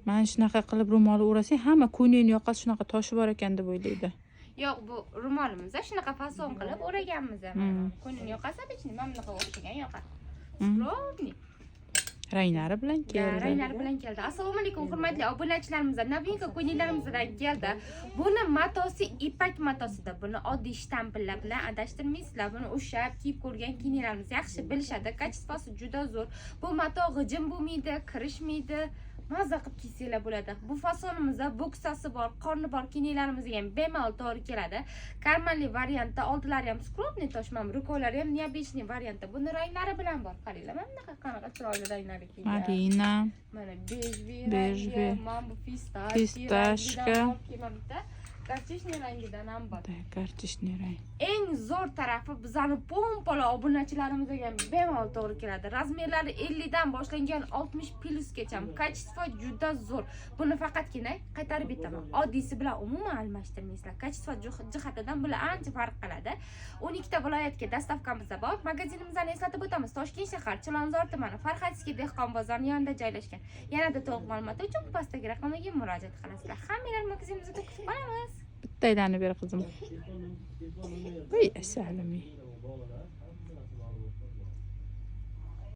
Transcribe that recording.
Mana shunaqa qilib ro'molni o'rasang, hamma ko'ylakni yoqasi shunaqa toshi bor ekan deb o'ylaydi. Yo'q, bu ro'molimiz shunaqa fason qilib o'raganmiz mana. Ko'ylakni yoqasi obechni mana bunaqa o'xshagan yoqasi. Skrovni. Ranglari bilan keldi. Ranglari bilan keldi. Assalomu alaykum hurmatli obunachilarimiz. Novinka ko'ylaklarimizdan keldi. Buni matosi ipak matosida. Buni oddiy shtamplar bilan adashtirmaysizlar. Buni o'shab kiyib ko'rgan kiyimlarimiz yaxshi bilishadi. Kачествоsi juda zo'r. Bu mato g'ijim bo'lmaydi, kirishmaydi. Maza qilib kiysanglar bo'ladi. Bu fasonimizda bo'ksasi bor, qorni bor kiyimlarimizga ham bemalol to'g'ri keladi. Karmanli variantda, oldilari ham skrovniy toshmam, rukolari ham необычный variantda. Buni ranglari bilan bor. Qaranglar, mana bunaqa qanaqa chiroyli ranglar ekan. Marina, mana bejvi, mana bu pistashka, kartishniy rangidan ham bor. Kartishniy rang. Eng zo'r tarafi bizani pompala obunachilarimizga ham bemalol to'g'ri keladi. Razmerlari 50 dan boshlangan 60 plusgacha. Kачество juda zo'r. Buni faqatgina qaytarib aytaman. Oddiysi bilan umuman almashtirmaysizlar. Kачество jihatidan bular ancha farq qiladi. 12 ta viloyatga dastavkamizda bor. Magazinimizni eslatib o'tamiz. Toshkent shahar, Chilonzor tumani, Farhadskiy dehqon bozori yonida joylashgan. Yanada to'liq ma'lumot uchun pastdagi raqamga murojaat qilasizlar. Hammanglar magazinimizda kutib qolamiz. Bitta aylanib ber qizim. Voy, asalami.